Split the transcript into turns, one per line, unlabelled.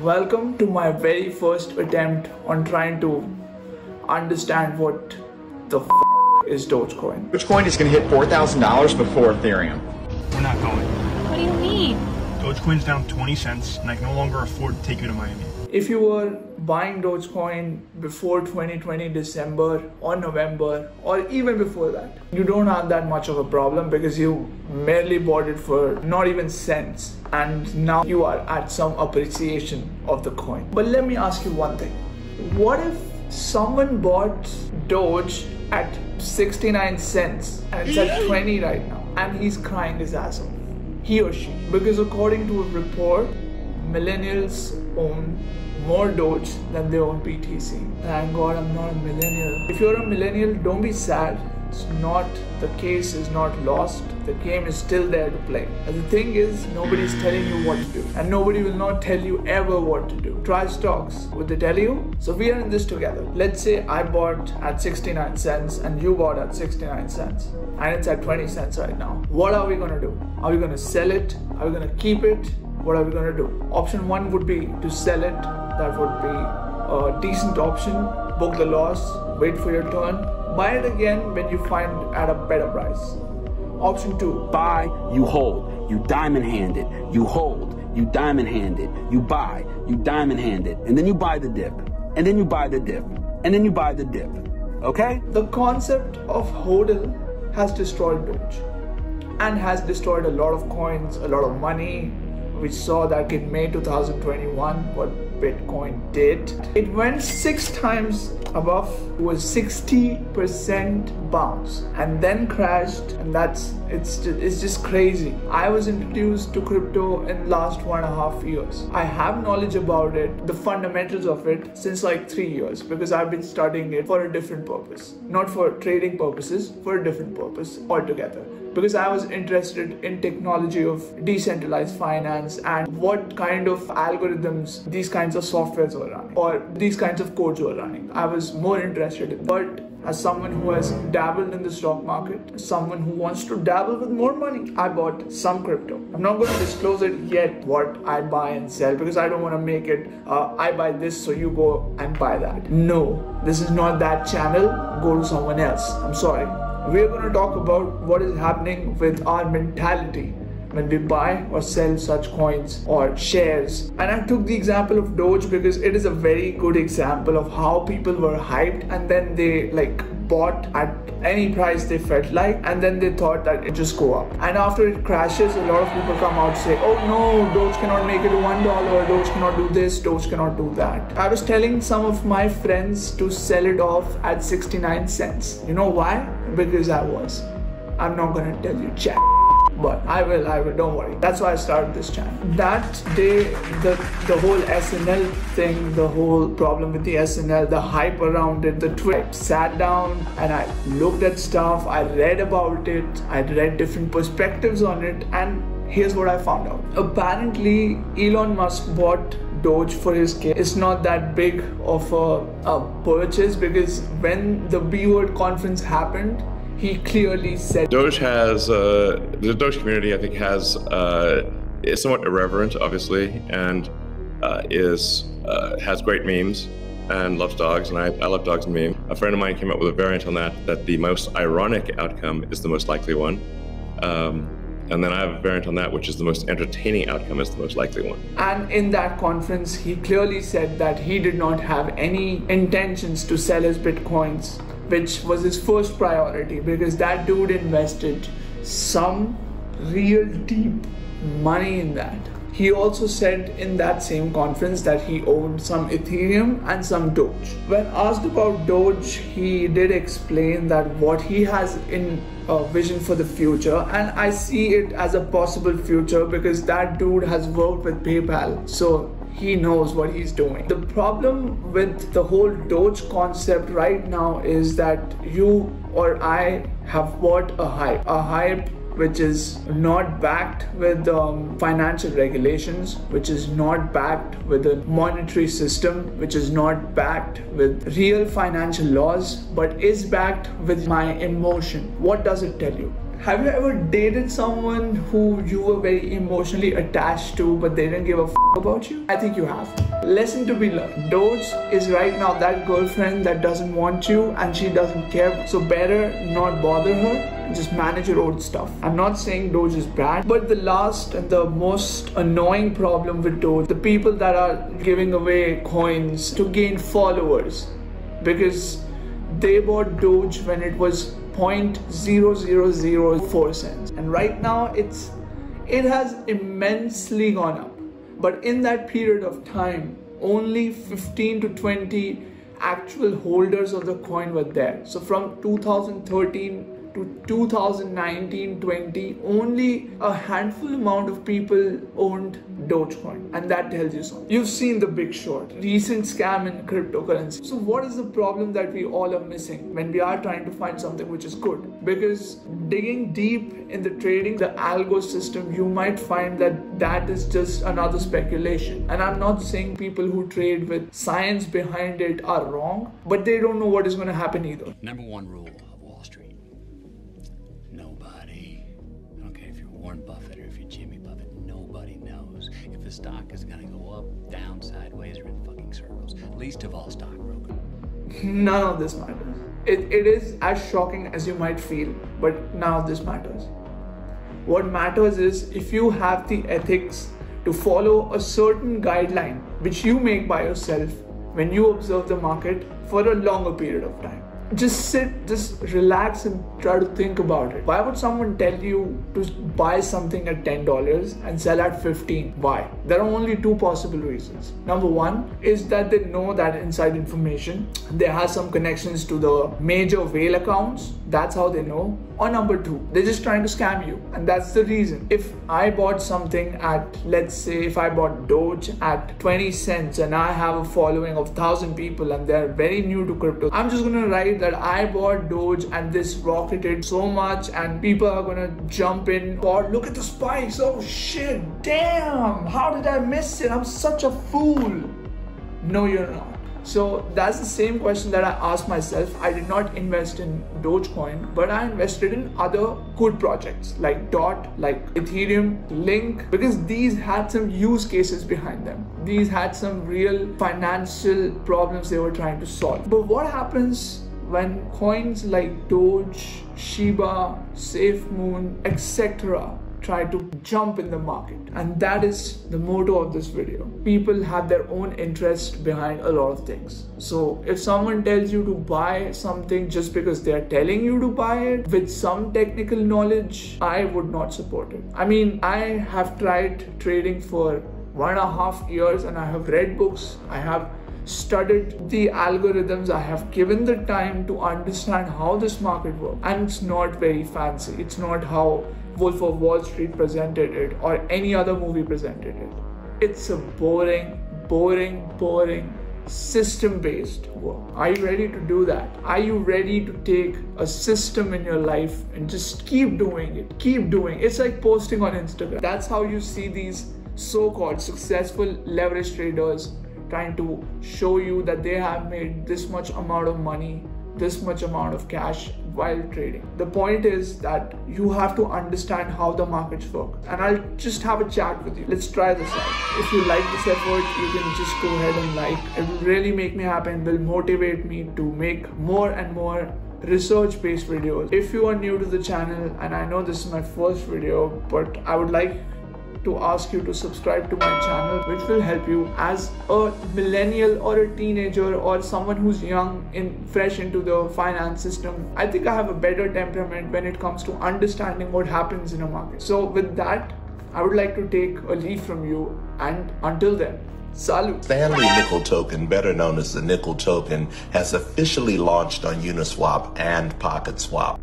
Welcome to my very first attempt on trying to understand what the is Dogecoin.
Dogecoin is going to hit $4,000 before Ethereum.
We're not going.
What do you mean?
Dogecoin's down 20 cents and I can no longer afford to take you to Miami.
If you were buying Dogecoin before 2020 December or November or even before that, you don't have that much of a problem because you merely bought it for not even cents and now you are at some appreciation of the coin. But let me ask you one thing. What if someone bought Doge at 69 cents and it's at 20 right now and he's crying his ass off? He or she. Because according to a report, millennials own more Doge than they own BTC. Thank God I'm not a millennial. If you're a millennial, don't be sad. It's not, the case is not lost. The game is still there to play. And the thing is, nobody's telling you what to do. And nobody will not tell you ever what to do. Try stocks. Would they tell you? So we are in this together. Let's say I bought at 69 cents and you bought at 69 cents. And it's at 20 cents right now. What are we gonna do? Are we gonna sell it? Are we gonna keep it? What are we gonna do? Option one would be to sell it. That would be a decent option. Book the loss, wait for your turn. Buy it again when you find at a better price. Option two.
Buy, you hold, you diamond hand it, you hold, you diamond hand it, you buy, you diamond hand it, and then you buy the dip, and then you buy the dip, and then you buy the dip, okay?
The concept of hodl has destroyed Doge and has destroyed a lot of coins, a lot of money. We saw that in May 2021 what Bitcoin did. It went 6 times above, was 60% bounce and then crashed, and it's just crazy. I was introduced to crypto in the last 1.5 years. I have knowledge about it, the fundamentals of it, since like 3 years because I've been studying it for a different purpose. Not for trading purposes, for a different purpose altogether. Because I was interested in technology of decentralized finance and what kind of algorithms these kinds of softwares were running or these kinds of codes were running. I was more interested in that. But as someone who has dabbled in the stock market, as someone who wants to dabble with more money, I bought some crypto. I'm not going to disclose it yet what I buy and sell because I don't want to make it I buy this so you go and buy that. No, this is not that channel. Go to someone else. I'm sorry. We're going to talk about what is happening with our mentality when we buy or sell such coins or shares. And I took the example of Doge because it is a very good example of how people were hyped and then they bought at any price they felt like and then they thought that it just go up. And after it crashes, a lot of people come out and say, oh no, Doge cannot make it to $1, Doge cannot do this, Doge cannot do that. I was telling some of my friends to sell it off at 69 cents. You know why? Because I was. I'm not gonna tell you chat. But I will, don't worry. That's why I started this channel. That day, the whole SNL thing, the whole problem with the SNL, the hype around it, the tweet, sat down and I looked at stuff, I read about it, I read different perspectives on it, and here's what I found out. Apparently, Elon Musk bought Doge for his kid. It's not that big of a purchase because when the B-word conference happened, he clearly said
Doge has the Doge community I think has is somewhat irreverent obviously and has great memes and loves dogs, and I love dogs and memes. A friend of mine came up with a variant on that the most ironic outcome is the most likely one, and then I have a variant on that which is the most entertaining outcome is the most likely one.
And in that conference he clearly said that he did not have any intentions to sell his bitcoins, which was his first priority because that dude invested some real deep money in that. He also said in that same conference that he owned some Ethereum and some Doge. When asked about Doge, he did explain that what he has in vision for the future, and I see it as a possible future because that dude has worked with PayPal. So he knows what he's doing. The problem with the whole Doge concept right now is that you or I have bought a hype which is not backed with financial regulations, which is not backed with a monetary system, which is not backed with real financial laws, but is backed with my emotion. What does it tell you? Have you ever dated someone who you were very emotionally attached to but they didn't give a f about you? I think you have. Lesson to be learned. Doge is right now that girlfriend that doesn't want you and she doesn't care. So better not bother her and just manage your own stuff. I'm not saying Doge is bad, but the last and the most annoying problem with Doge, the people that are giving away coins to gain followers because they bought Doge when it was 0.0004 cents, and right now it has immensely gone up. But in that period of time, only 15 to 20 actual holders of the coin were there. So from 2013 to 2019-20, only a handful amount of people owned Dogecoin, and that tells you something. You've seen the Big Short, recent scam in cryptocurrency. So what is the problem that we all are missing when we are trying to find something which is good? Because digging deep in the trading, the algo system, you might find that is just another speculation. And I'm not saying people who trade with science behind it are wrong, but they don't know what is going to happen either.
Number one rule of Wall Street. Nobody, I don't care if you're Warren Buffett or if you're Jimmy Buffett, nobody knows if the stock is going to go up, down, sideways, or in fucking circles. Least of all stockbrokers.
None of this matters. It is as shocking as you might feel, but none of this matters. What matters is if you have the ethics to follow a certain guideline which you make by yourself when you observe the market for a longer period of time. Just sit, just relax and try to think about it. Why would someone tell you to buy something at $10 and sell at 15? Why? There are only two possible reasons. Number one is that they know that inside information. They have some connections to the major whale accounts. That's how they know. Or number two, they're just trying to scam you. And that's the reason. If I bought something at, let's say, if I bought Doge at 20 cents and I have a following of 1,000 people and they're very new to crypto, I'm just gonna write that I bought Doge and this rocketed so much and people are gonna jump in or look at the spikes, oh shit, damn, how did I miss it? I'm such a fool. No, you're not. So that's the same question that I asked myself. I did not invest in Dogecoin, but I invested in other good projects like DOT, like Ethereum, Link, because these had some use cases behind them. These had some real financial problems they were trying to solve. But what happens when coins like Doge, Shiba, SafeMoon, etc. try to jump in the market? And that is the motto of this video. People have their own interest behind a lot of things. So if someone tells you to buy something just because they're telling you to buy it with some technical knowledge, I would not support it. I mean, I have tried trading for 1.5 years and I have read books, I have studied the algorithms, I have given the time to understand how this market works, and it's not very fancy. It's not how Wolf of Wall Street presented it or any other movie presented it. It's a boring system-based work. Are you ready to do that? Are you ready to take a system in your life and just keep doing it? Keep doing it. It's like posting on Instagram. That's how you see these so-called successful leverage traders trying to show you that they have made this much amount of money, this much amount of cash while trading. The point is that you have to understand how the markets work. And I'll just have a chat with you. Let's try this out. If you like this effort, you can just go ahead and like. It will really make me happy and will motivate me to make more and more research-based videos. If you are new to the channel, and I know this is my first video, but I would like to ask you to subscribe to my channel, which will help you as a millennial or a teenager or someone who's young and fresh into the finance system. I think I have a better temperament when it comes to understanding what happens in a market. So with that, I would like to take a leave from you, and until then, salut.
Stanley Nickel Token, better known as the Nickel Token, has officially launched on Uniswap and PocketSwap.